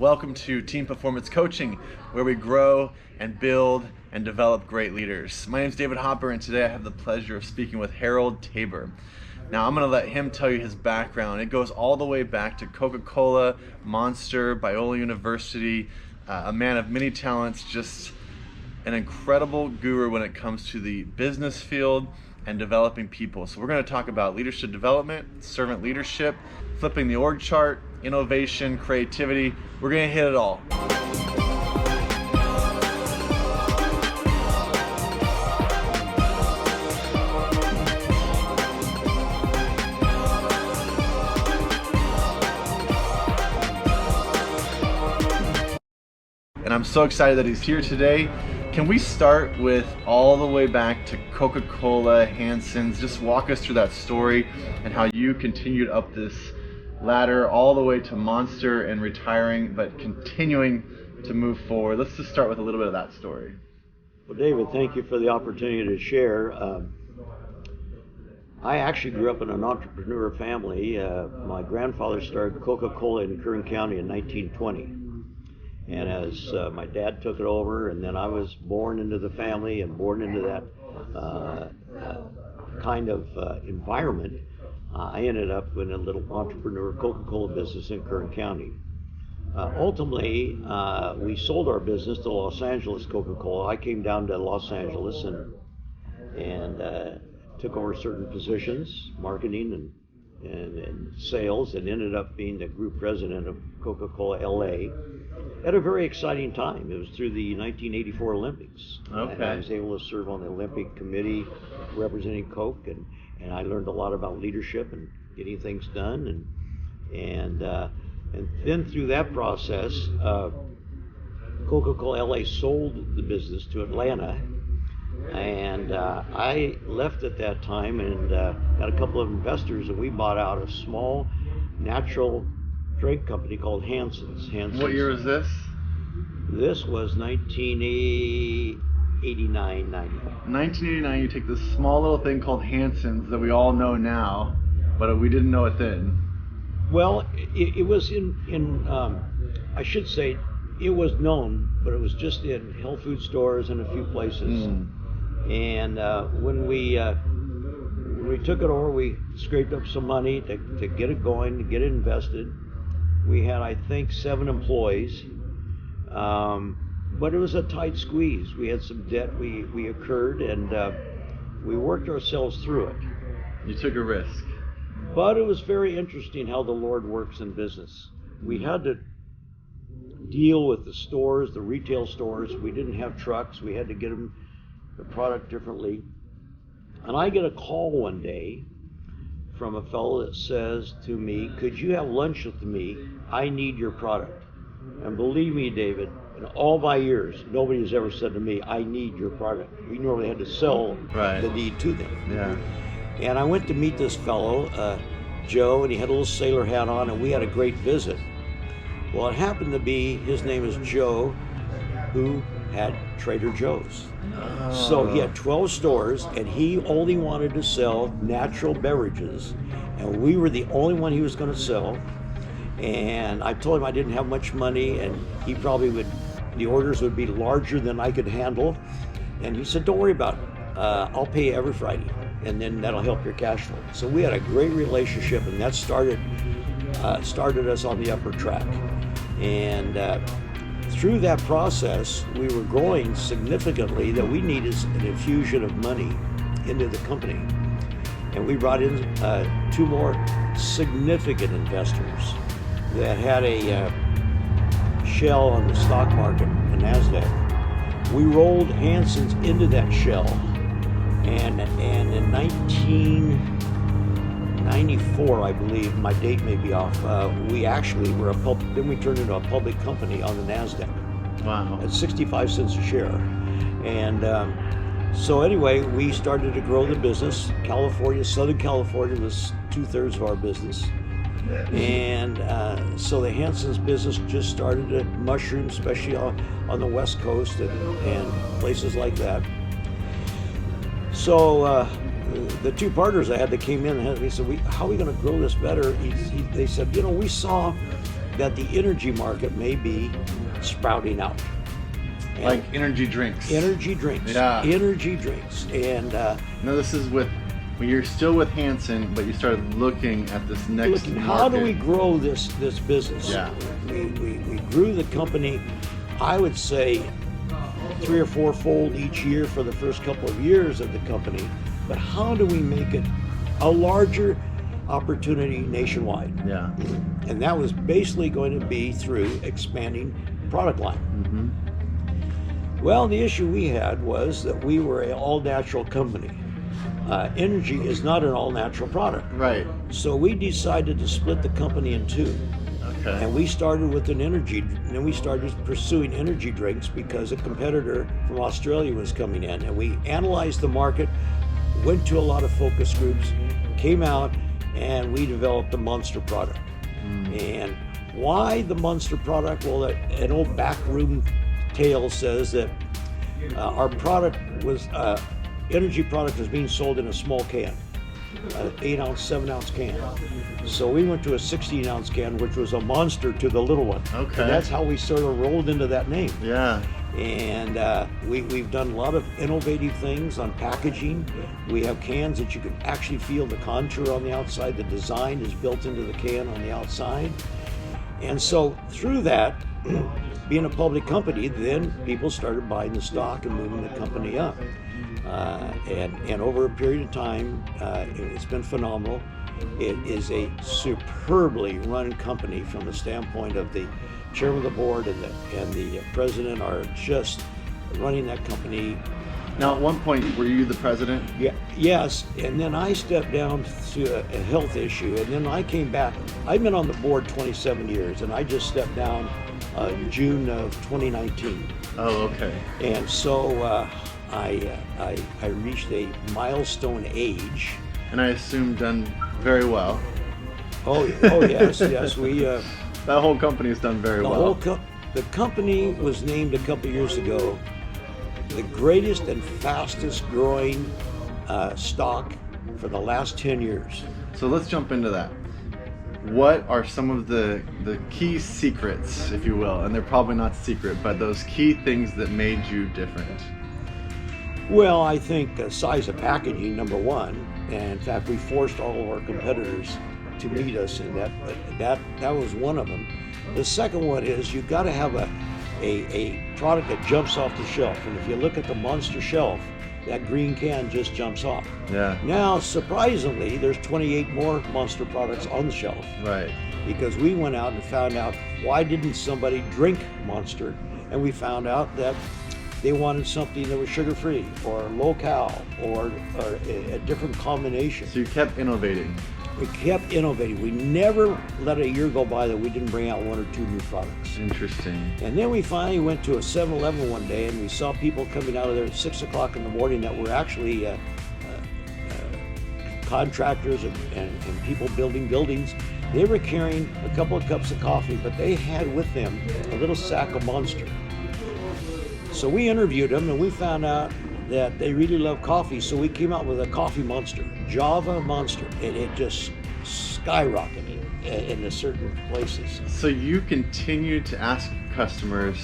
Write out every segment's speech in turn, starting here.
Welcome to Team Performance Coaching, where we grow and build and develop great leaders. My name is David Hopper, and today I have the pleasure of speaking with Harold Tabor. Now, I'm going to let him tell you his background. It goes all the way back to Coca-Cola, Monster, Biola University, a man of many talents, just an incredible guru when it comes to the business field and developing people. So we're going to talk about leadership development, servant leadership, flipping the org chart, innovation, creativity. We're going to hit it all. And I'm so excited that he's here today. Can we start with all the way back to Coca-Cola, Hansen's? Just walk us through that story and how you continued up this ladder all the way to Monster and retiring, but continuing to move forward. Let's just start with a little bit of that story. Well, David, thank you for the opportunity to share. I actually grew up in an entrepreneur family. My grandfather started Coca-Cola in Kern County in 1920. And as my dad took it over, and then I was born into the family and born into that kind of environment, I ended up in a little entrepreneur Coca-Cola business in Kern County. Ultimately, we sold our business to Los Angeles Coca-Cola. I came down to Los Angeles and took over certain positions, marketing and sales, and ended up being the group president of Coca-Cola LA at a very exciting time. It was through the 1984 Olympics. Okay. And I was able to serve on the Olympic committee representing Coke, and I learned a lot about leadership and getting things done, and then through that process, Coca-Cola LA sold the business to Atlanta, and I left at that time and got a couple of investors, and we bought out a small natural drink company called Hansen's. What year was this? This was 1989, 90. 1989, you take this small little thing called Hansen's that we all know now, but we didn't know it then. Well, it was in I should say, it was known, but it was just in health food stores and a few places. And when we took it over, we scraped up some money to get it going, to get it invested. We had, I think, 7 employees, but it was a tight squeeze. We had some debt we incurred, and we worked ourselves through it. You took a risk. But it was very interesting how the Lord works in business. We had to deal with the stores, the retail stores. We didn't have trucks. We had to get them the product differently. And I get a call one day from a fellow that says to me, "Could you have lunch with me? I need your product." And believe me, David, in all my years, nobody has ever said to me, "I need your product." We normally had to sell the need to them. Yeah. And I went to meet this fellow, Joe, and he had a little sailor hat on, and we had a great visit. Well, it happened to be, his name is Joe, who had Trader Joe's. So he had 12 stores, and he only wanted to sell natural beverages, and we were the only one he was going to sell. And I told him I didn't have much money, and he probably the orders would be larger than I could handle. And he said, "Don't worry about it. I'll pay you every Friday, and then that'll help your cash flow." So we had a great relationship, and that started us on the upper track. And through that process, we were growing significantly, that we needed an infusion of money into the company. And we brought in 2 more significant investors that had a shell on the stock market, the NASDAQ. We rolled Hansen's into that shell. And in 1994, I believe, my date may be off, we actually were then we turned into a public company on the NASDAQ. Wow. At 65 cents a share. And so anyway, we started to grow the business. Southern California was 2/3 of our business. And so the Hansen's business just started to mushroom, especially on the West Coast and places like that. So the 2 partners I had that came in, they said, "How are we going to grow this better?" They said, "We saw that the energy market may be sprouting out. And Like energy drinks. energy drinks. Yeah. Energy drinks. And No, this is when you're still with Hansen, but you started looking at this next looking, market. how do we grow this business? Yeah. We grew the company, I would say, 3 or 4-fold each year for the first couple of years of the company. But how do we make it a larger opportunity nationwide? Yeah. And that was basically going to be through expanding product line. Mm-hmm. Well, the issue we had was that we were an all-natural company. Energy is not an all-natural product. Right. So we decided to split the company in two. Okay. And we started with an energy, and then we started pursuing energy drinks because a competitor from Australia was coming in. And we analyzed the market, went to a lot of focus groups, came out, and we developed the Monster product. And why the Monster product? Well, an old backroom tale says that our product was, energy product was being sold in a small can, 8-ounce, 7-ounce can. So we went to a 16-ounce can, which was a Monster to the little one. Okay. And that's how we sort of rolled into that name. Yeah. And we've done a lot of innovative things on packaging. We have cans that you can actually feel the contour on the outside. The design is built into the can on the outside. And so through that, being a public company, then people started buying the stock and moving the company up. And over a period of time, it's been phenomenal. It is a superbly run company from the standpoint of the chairman of the board and the president are just running that company. Now, at one point, were you the president? Yeah, yes, and then I stepped down to a health issue, and then I came back. I've been on the board 27 years, and I just stepped down June of 2019. Oh, okay. And so I reached a milestone age. And I assume done very well. Oh yes, we. That whole company has done very well. The company was named a couple years ago the greatest and fastest growing stock for the last 10 years. So let's jump into that. What are some of the key secrets, if you will, and they're probably not secret, but those key things that made you different? Well, I think size of packaging, number one, and in fact we forced all of our competitors to meet us in that was one of them. The second one is you've got to have a product that jumps off the shelf, and if you look at the Monster shelf, that green can just jumps off. Yeah. Now, surprisingly, there's 28 more Monster products on the shelf. Right. Because we went out and found out why didn't somebody drink Monster, and we found out that they wanted something that was sugar-free or low-cal or a different combination. So you kept innovating. We kept innovating. We never let a year go by that we didn't bring out 1 or 2 new products. Interesting. And then we finally went to a 7-Eleven one day and we saw people coming out of there at 6 o'clock in the morning that were actually contractors and people building buildings. They were carrying a couple of cups of coffee, but they had with them a little sack of Monster. So we interviewed them and we found out that they really love coffee, so we came out with a coffee Monster, Java Monster, and it just skyrocketed in certain places. So you continued to ask customers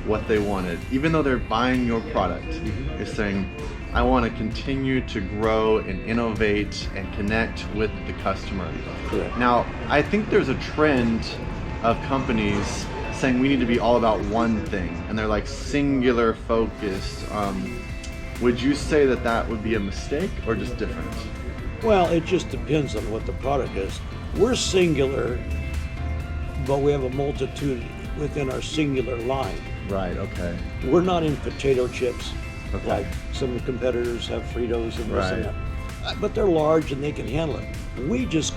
what they wanted, even though they're buying your product. Mm-hmm. You're saying, I want to continue to grow and innovate and connect with the customer. Correct. Now, I think there's a trend of companies saying we need to be all about one thing, and they're like singular focused. Would you say that would be a mistake or just different? Well, it just depends on what the product is. We're singular, but we have a multitude within our singular line. Right, okay. We're not in potato chips, Okay. like some of the competitors have Fritos and this and Right. that. But they're large and they can handle it. We just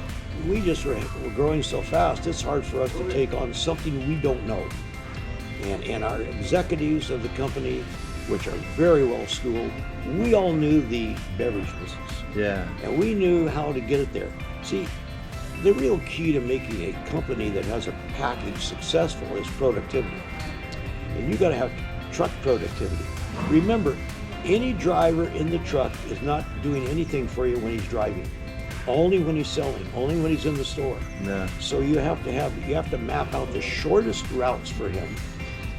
we're growing so fast, it's hard for us to take on something we don't know. And our executives of the company, which are very well schooled, we all knew the beverage business. Yeah. And we knew how to get it there. See, the real key to making a company that has a package successful is productivity. And you got to have truck productivity. Remember, any driver in the truck is not doing anything for you when he's driving. only when he's selling, only when he's in the store. Yeah. So you have to map out the shortest routes for him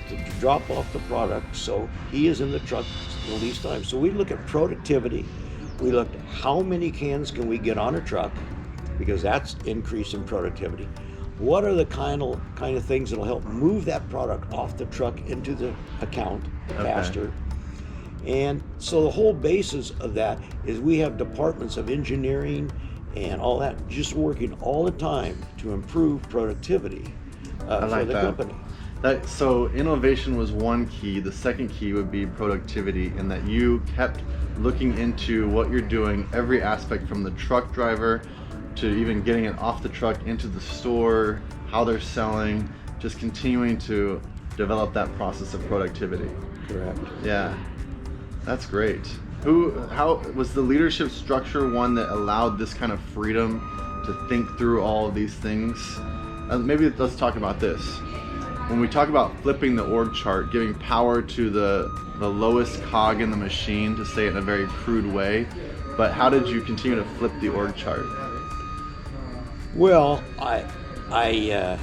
to drop off the product so he is in the truck the least time. So we look at productivity. We look at how many cans can we get on a truck, because that's increase in productivity. What are the kind of things that'll help move that product off the truck into the account faster? And so the whole basis of that is we have departments of engineering and all that just working all the time to improve productivity for the company. So innovation was one key. The second key would be productivity, and that you kept looking into what you're doing, every aspect from the truck driver to even getting it off the truck into the store, how they're selling, just continuing to develop that process of productivity. Correct. Yeah, that's great. How was the leadership structure one that allowed this kind of freedom to think through all of these things? Maybe let's talk about this. When we talk about flipping the org chart, giving power to the lowest cog in the machine, to say it in a very crude way, but how did you continue to flip the org chart? Well, you're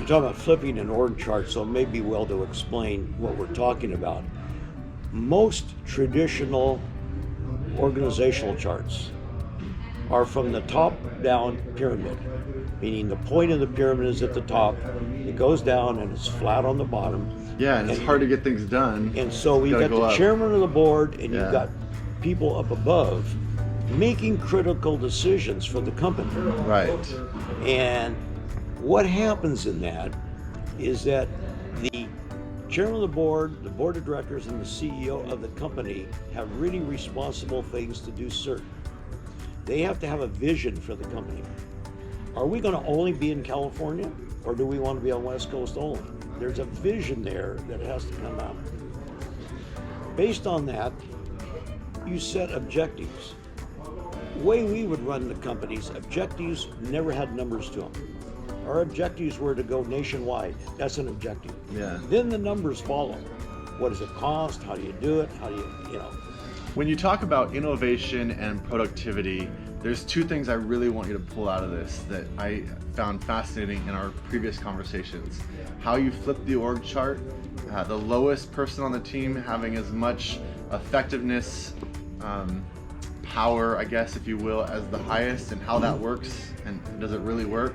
talking about flipping an org chart, so it may be well to explain what we're talking about. Most traditional organizational charts are from the top down pyramid, meaning the point of the pyramid is at the top, it goes down and it's flat on the bottom. Yeah, and it's hard to get things done. And so you've got the chairman of the board and you've got people up above making critical decisions for the company. Right. And what happens in that is that the chairman of the board of directors, and the CEO of the company have really responsible things to do certain. They have to have a vision for the company. Are we going to only be in California, or do we want to be on West Coast only? There's a vision there that has to come out. Based on that, you set objectives. The way we would run the company's objectives never had numbers to them. Our objectives were to go nationwide. That's an objective. Yeah. Then the numbers follow. What does it cost? How do you do it? How do you know? When you talk about innovation and productivity, there's two things I really want you to pull out of this that I found fascinating in our previous conversations. How you flip the org chart, the lowest person on the team having as much effectiveness, power, I guess, if you will, as the highest, and how that works, and does it really work?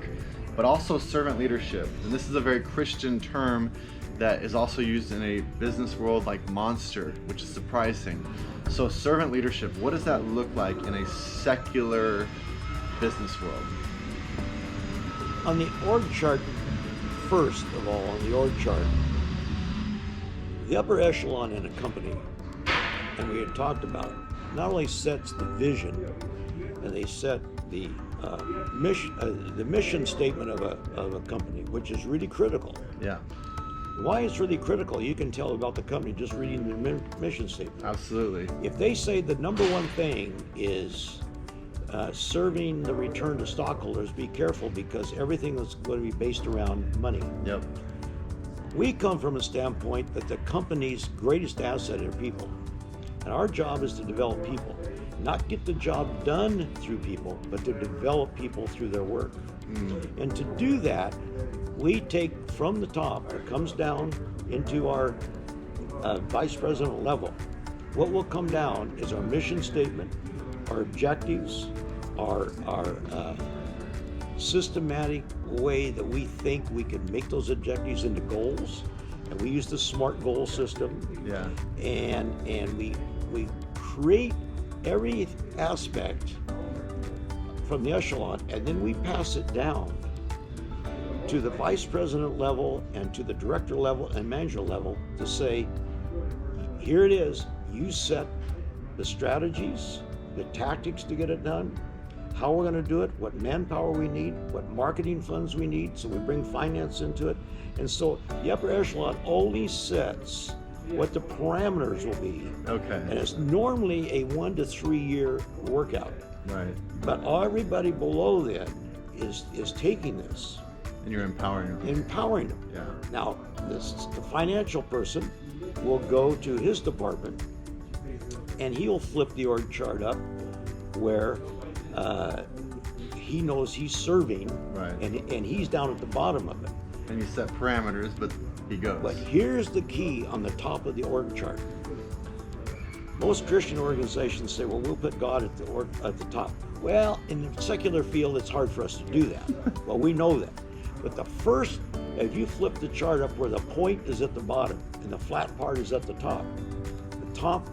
But also servant leadership. And this is a very Christian term that is also used in a business world like Monster, which is surprising. So servant leadership, what does that look like in a secular business world? On the org chart, first of all, on the org chart, the upper echelon in a company, and we had talked about it, not only sets the vision, and they set the mission statement of a company, which is really critical. Yeah. Why it's really critical, you can tell about the company just reading the mission statement. Absolutely. If they say the number one thing is serving the return to stockholders, be careful, because everything is going to be based around money. Yep. We come from a standpoint that the company's greatest asset are people. And our job is to develop people. Not get the job done through people, but to develop people through their work. And to do that, we take from the top, it comes down into our vice president level. What will come down is our mission statement, our objectives, our systematic way that we think we can make those objectives into goals. And we use the SMART goal system. Yeah. And we create every aspect from the echelon, and then we pass it down to the vice president level and to the director level and manager level to say, here it is, you set the strategies, the tactics to get it done, how we're going to do it, what manpower we need, what marketing funds we need, so we bring finance into it. And so the upper echelon only sets what the parameters will be. Okay. And it's normally a 1 to 3 year workout. Right. But everybody below then is taking this. And you're empowering them. Empowering them. Yeah. Now, the financial person will go to his department and he'll flip the org chart up where he knows he's serving, Right. and he's down at the bottom of it. And you set parameters, but he goes. But here's the key on the top of the org chart. Most Christian organizations say, well, we'll put God at the top. Well, in the secular field, it's hard for us to do that. Well, we know that. But if you flip the chart up where the point is at the bottom and the flat part is at the top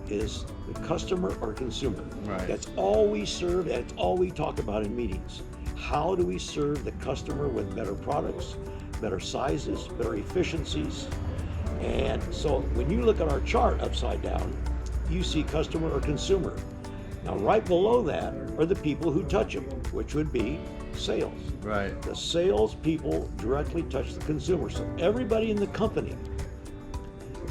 is the customer or consumer. Right. That's all we serve, and it's all we talk about in meetings. How do we serve the customer with better products, better sizes, better efficiencies? And so when you look at our chart upside down, you see customer or consumer. Now, right below that are the people who touch them, which would be sales. Right. The sales people directly touch the consumer. So everybody in the company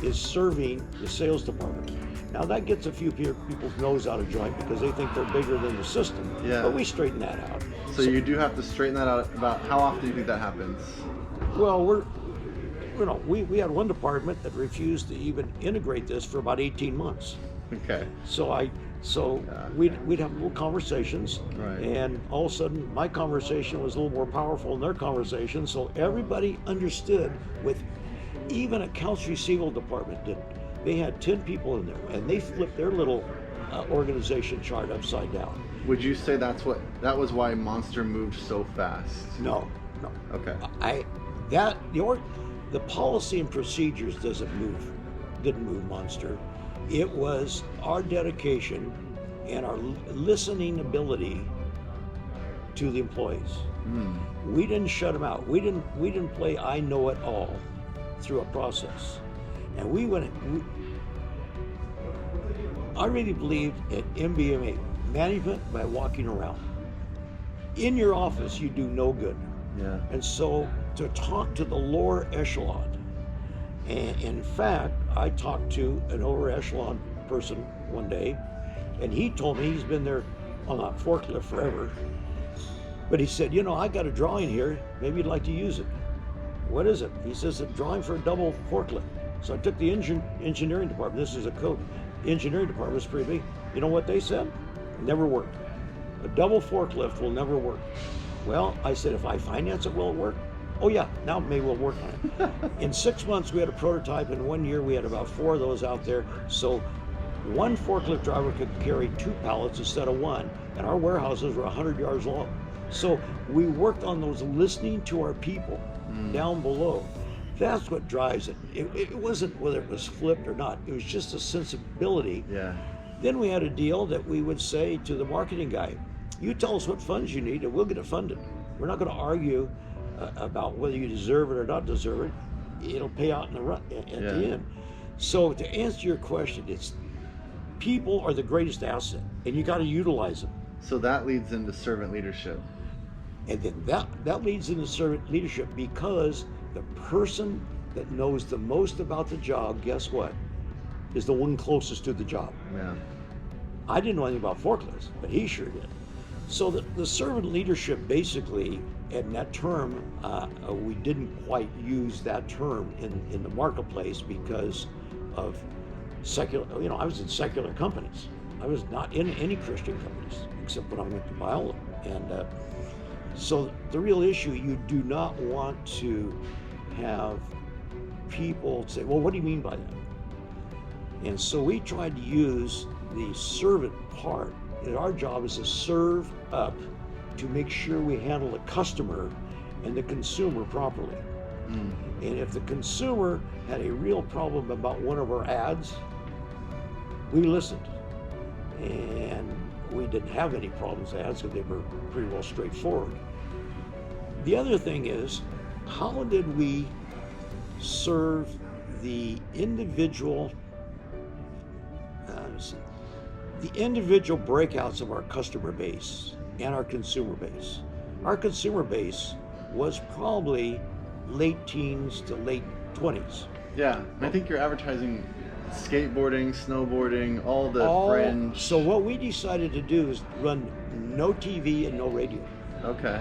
is serving the sales department. Now that gets a few people's nose out of joint because they think they're bigger than the system. Yeah. But we straighten that out. So you do have to straighten that out. About how often do you think that happens? Well, we had one department that refused to even integrate this for about 18 months. Okay. So we'd have little conversations, Right. and all of a sudden my conversation was a little more powerful than their conversation. So everybody understood. With even accounts receivable department did. They had 10 people in there, and they flipped their little organization chart upside down. Would you say that was why Monster moved so fast? No. Okay. The policy and procedures didn't move Monster. It was our dedication and our listening ability to the employees. We didn't shut them out. We didn't play I know it all through a process. And I really believed in MBMA, management by walking around. In your office, you do no good. Yeah. And so to talk to the lower echelon, and in fact, I talked to an lower echelon person one day, and he told me he's been there on a forklift forever. But he said, I got a drawing here. Maybe you'd like to use it. What is it? He says, a drawing for a double forklift. So I took the engineering department. This is a code. Engineering department was pretty big. You know what they said? Never worked. A double forklift will never work. Well, I said, if I finance it, will it work? Oh yeah, now maybe we'll work on it. In 6 months, we had a prototype. In 1 year, we had about 4 of those out there. So one forklift driver could carry 2 pallets instead of 1, and our warehouses were 100 yards long. So we worked on those, listening to our people down below. That's what drives it. It wasn't whether it was flipped or not. It was just a sensibility. Yeah. Then we had a deal that we would say to the marketing guy, you tell us what funds you need and we'll get it funded. We're not going to argue about whether you deserve it or not deserve it. It'll pay out in at the end. So to answer your question, it's people are the greatest asset, and you got to utilize them. So that leads into servant leadership. And then that leads into servant leadership, because the person that knows the most about the job, guess what, is the one closest to the job. Yeah. I didn't know anything about forklifts, but he sure did. So the servant leadership, basically, and that term, we didn't quite use that term in the marketplace because of secular, I was in secular companies. I was not in any Christian companies, except when I went to Biola. And so the real issue, you do not want to have people say, well, what do you mean by that? And so we tried to use the servant part. And our job is to serve up to make sure we handle the customer and the consumer properly. And if the consumer had a real problem about one of our ads, we listened. And we didn't have any problems with ads because they were pretty well straightforward. The other thing is, how did we serve the individual breakouts of our customer base and our consumer base? Our consumer base was probably late teens to late 20s. Yeah, I think you're advertising skateboarding, snowboarding, all the fringe. So what we decided to do is run no TV and no radio. Okay.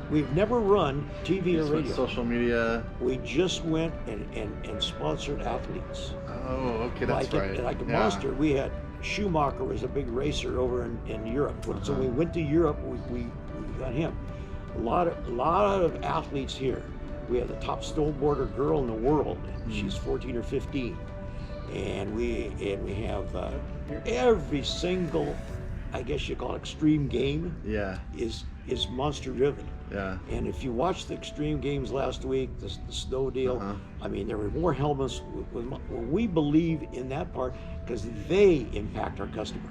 We've never run TV or Just went radio. social media. We just went and sponsored athletes. Oh, okay, that's right. Like a Yeah. Monster, we had Schumacher was a big racer over in Europe. So we went to Europe. We got him. A lot of athletes here. We have the top snowboarder girl in the world. She's 14 or 15, and we have every single, I guess you call it, extreme game. Yeah. Is Monster driven. Yeah. And if you watched the extreme games last week, the snow deal, I mean, there were more helmets. We believe in that part because they impact our customer.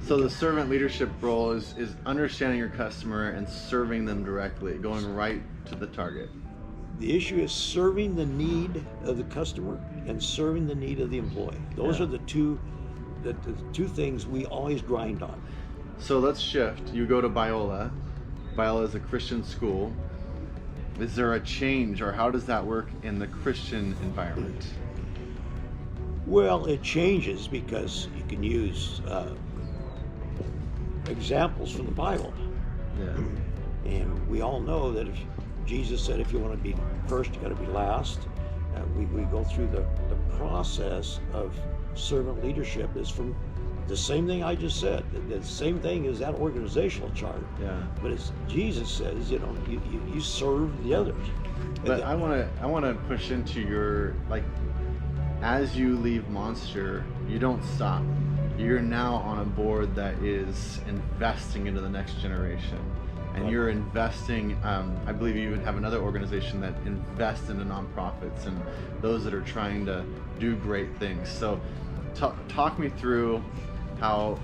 So the servant leadership role is understanding your customer and serving them directly, going right to the target. The issue is serving the need of the customer and serving the need of the employee. Those are the two things we always grind on. So let's shift. You go to Biola. Biola is a Christian school. Is there a change, or how does that work in the Christian environment? Well, it changes because you can use examples from the Bible. Yeah. And we all know that if Jesus said, if you want to be first, you got to be last. We go through the process of servant leadership is from the same thing I just said. The same thing as that organizational chart. Yeah. But as Jesus says, you serve the others. But I want to push into your, like, as you leave Monster, you don't stop. You're now on a board that is investing into the next generation. And you're investing, I believe you even have another organization that invests into nonprofits and those that are trying to do great things. So talk me through how,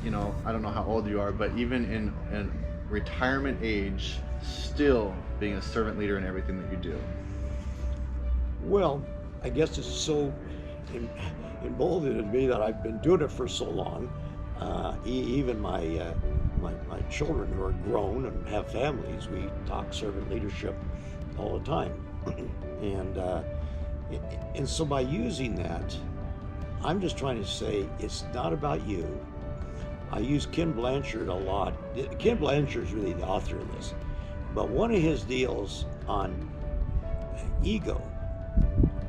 I don't know how old you are, but even in retirement age, still being a servant leader in everything that you do. Well, I guess it's so emboldened in me that I've been doing it for so long. Even my children who are grown and have families, we talk servant leadership all the time. And so by using that, I'm just trying to say it's not about you. I use Ken Blanchard a lot. Ken Blanchard is really the author of this. But one of his deals on ego,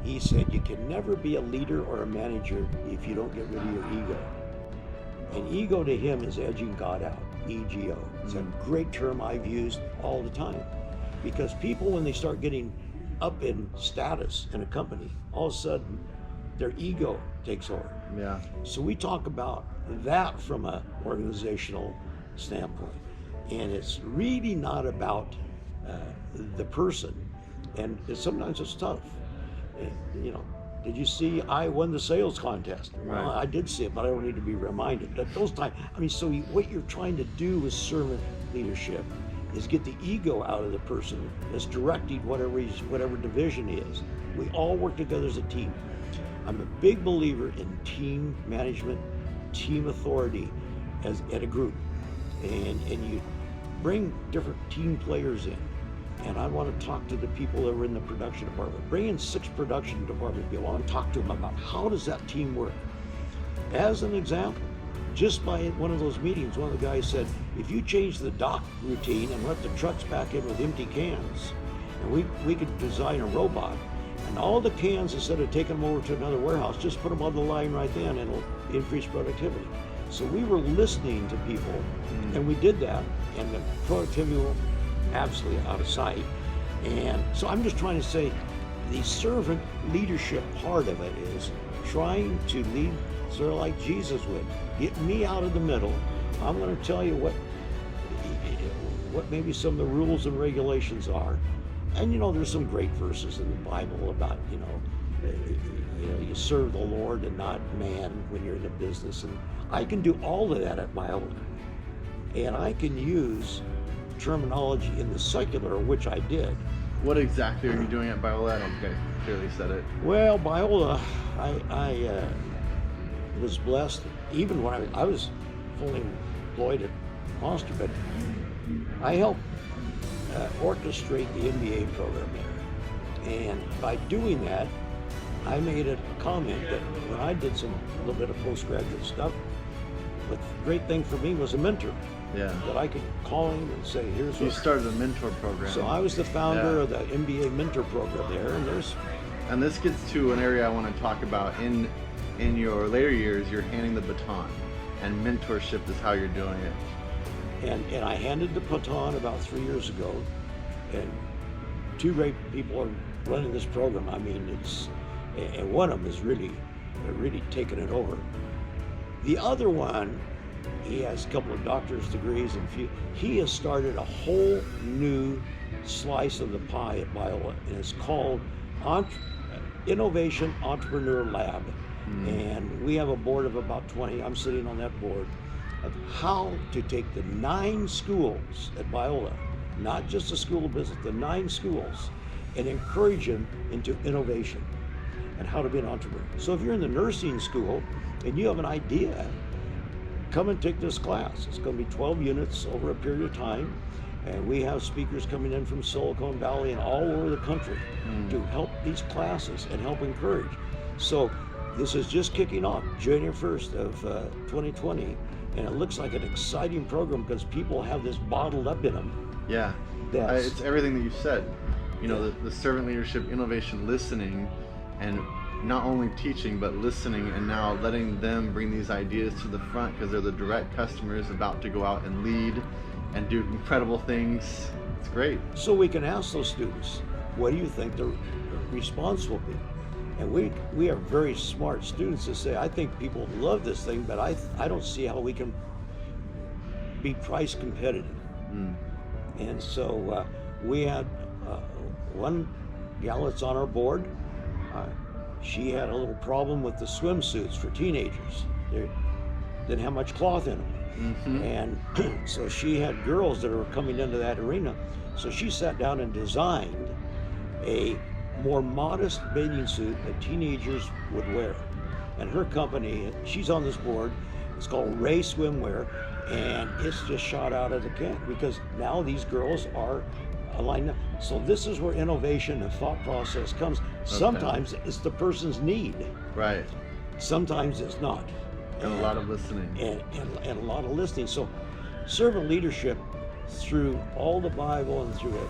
he said you can never be a leader or a manager if you don't get rid of your ego. And ego to him is edging God out, EGO. It's a great term I've used all the time. Because people, when they start getting up in status in a company, all of a sudden their ego takes over. Yeah. So we talk about that from an organizational standpoint. And it's really not about the person. And sometimes it's tough. Did you see I won the sales contest? Right. Well, I did see it, but I don't need to be reminded. At those times, what you're trying to do with servant leadership is get the ego out of the person that's directing whatever division is. We all work together as a team. I'm a big believer in team management, team authority at a group. And you bring different team players in. And I want to talk to the people that are in the production department. Bring in 6 production department people. I want to talk to them about how does that team work. As an example, just by one of those meetings, one of the guys said, if you change the dock routine and let the trucks back in with empty cans, and we could design a robot, and all the cans, instead of taking them over to another warehouse, just put them on the line right then, and it'll increase productivity. So we were listening to people, and we did that, and the productivity will absolutely out of sight. And so I'm just trying to say the servant leadership part of it is trying to lead sort of like Jesus would. Get me out of the middle. I'm going to tell you what maybe some of the rules and regulations are. And there's some great verses in the Bible about you serve the Lord and not man when you're in a business. And I can do all of that at Biola. And I can use terminology in the secular, which I did. What exactly are you doing at Biola? I don't think I clearly said it. Well, Biola, I was blessed, even when I was fully employed at Monster, but I helped orchestrate the MBA program there. And by doing that, I made a comment that when I did a little bit of postgraduate stuff, the great thing for me was a mentor. Yeah. that I could call him and say, here's You what. started a mentor program. So I was the founder Yeah. of the MBA mentor program there, And this gets to an area I want to talk about. In your later years, you're handing the baton, and mentorship is how you're doing it. and I handed the baton about 3 years ago, and two great people are running this program. I mean, and one of them is really taking it over. The other one, he has a couple of doctor's degrees, and he has started a whole new slice of the pie at Biola, and it's called Innovation Entrepreneur Lab. And we have a board of about 20, I'm sitting on that board, of how to take the 9 schools at Biola, not just the School of Business, the 9 schools, and encourage them into innovation and how to be an entrepreneur. So if you're in the nursing school and you have an idea, come and take this class. It's going to be 12 units over a period of time, and we have speakers coming in from Silicon Valley and all over the country to help these classes and help encourage. So this is just kicking off January 1st of 2020, and it looks like an exciting program because people have this bottled up in them. Yeah, it's everything that you said. You know, the servant leadership, innovation, listening, and not only teaching, but listening, and now letting them bring these ideas to the front because they're the direct customers about to go out and lead and do incredible things. It's great. So we can ask those students, what do you think the response will be? And we are very smart students to say, I think people love this thing, but I don't see how we can be price competitive. And so we had one gal that's on our board. She had a little problem with the swimsuits for teenagers. They didn't have much cloth in them. And so she had girls that were coming into that arena. So she sat down and designed a more modest bathing suit that teenagers would wear. And her company, she's on this board, it's called Ray Swimwear, and it's just shot out of the can because now these girls are aligned up. So this is where innovation and thought process comes. Sometimes it's the person's need. Right. Sometimes it's not. And a lot of listening. And a lot of listening. So servant leadership, through all the Bible and through it,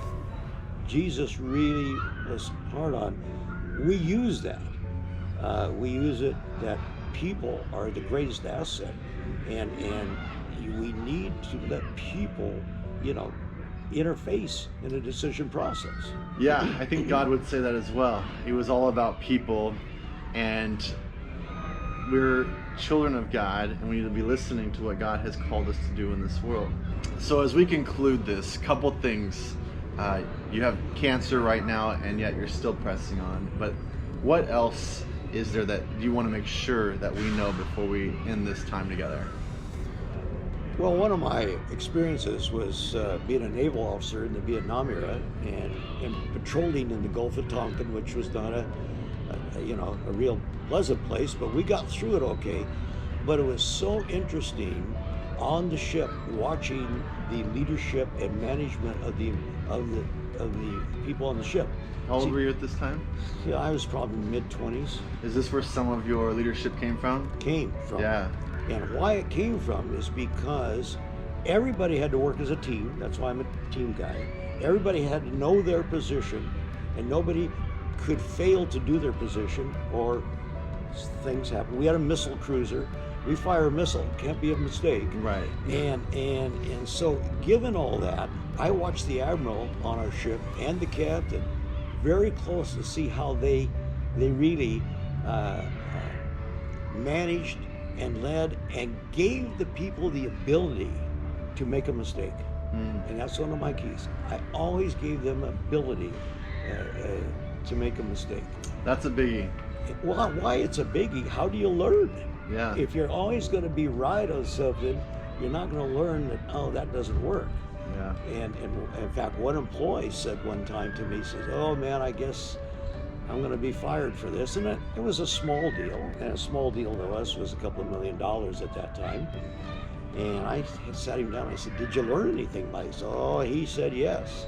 Jesus really was hard on. We use that. We use it that people are the greatest asset, and we need to let people, interface in a decision process. Yeah, I think God would say that as well. He was all about people, and we're children of God, and we need to be listening to what God has called us to do in this world. So as we conclude this, couple things. You have cancer right now, and yet you're still pressing on. But what else is there that you want to make sure that we know before we end this time together? Well, one of my experiences was being a naval officer in the Vietnam era and patrolling in the Gulf of Tonkin, which was not a real pleasant place, but we got through it okay. But it was so interesting on the ship watching the leadership and management of the people on the ship. How old were you at this time? Yeah, I was probably mid-20s. Is this where some of your leadership came from? Came from. Yeah. And why it came from is because everybody had to work as a team. That's why I'm a team guy. Everybody had to know their position, and nobody could fail to do their position or things happen. We had a missile cruiser. We fire a missile, can't be a mistake. Right. And so given all that, I watched the admiral on our ship and the captain very close to see how they really managed and led and gave the people the ability to make a mistake. And that's one of my keys. I always gave them ability to make a mistake. That's a biggie. Well, why it's a biggie? How do you learn? Yeah. If you're always going to be right on something, you're not going to learn that, that doesn't work. Yeah. And in fact, one employee said one time to me, says, oh man, I guess I'm going to be fired for this. And it was a small deal. And a small deal to us was a couple of $1 million at that time. And I sat him down. I said, did you learn anything by this? Oh, he said, yes.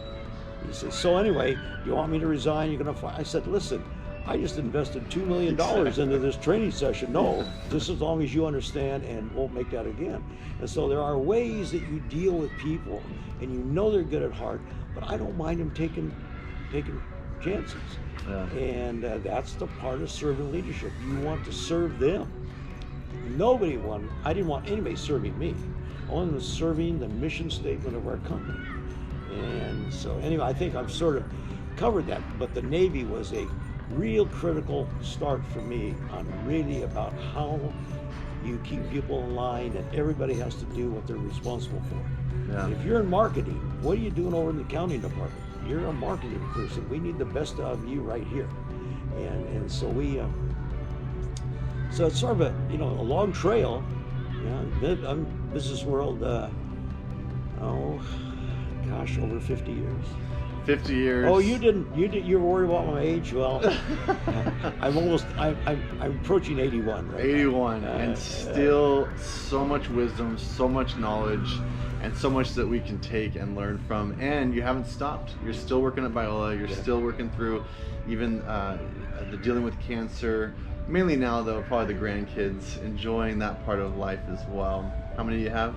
He said, so anyway, you want me to resign? You're going to fire? I said, listen, I just invested $2 million into this training session. No, just as long as you understand and won't make that again. And so there are ways that you deal with people, and you know they're good at heart, but I don't mind them taking chances. Yeah. And that's the part of servant leadership. You want to serve them. I didn't want anybody serving me. I wanted them serving the mission statement of our company. And so anyway, I think I've sort of covered that, but the Navy was a real critical start for me on really about how you keep people in line, and everybody has to do what they're responsible for. Yeah. And if you're in marketing, what are you doing over in the accounting department? You're a marketing person. We need the best out of you right here. And so so it's sort of a long trail. I'm business world, over 50 years. 50 years. Oh, you were worried about my age? Well, I'm approaching 81 right 81, now. and still so much wisdom, so much knowledge, and so much that we can take and learn from. And you haven't stopped. You're still working at Biola. You're still working through even the dealing with cancer. Mainly now, though, probably the grandkids, enjoying that part of life as well. How many do you have?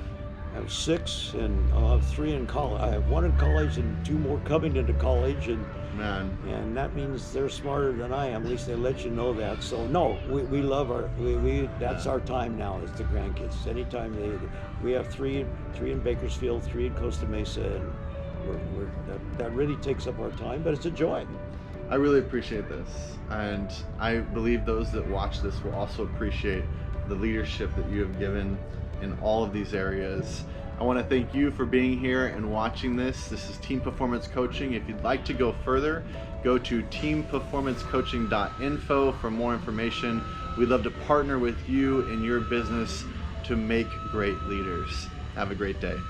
I have 6, and I'll have 3 in college. I have 1 in college and 2 more coming into college, and that means they're smarter than I am. At least they let you know that. So no, we love that's our time now, is the grandkids. Anytime we have 3 in Bakersfield, 3 in Costa Mesa, and that really takes up our time, but it's a joy. I really appreciate this, and I believe those that watch this will also appreciate the leadership that you have given in all of these areas. I want to thank you for being here and watching this. This is Team Performance Coaching. If you'd like to go further, go to teamperformancecoaching.info for more information. We'd love to partner with you in your business to make great leaders. Have a great day.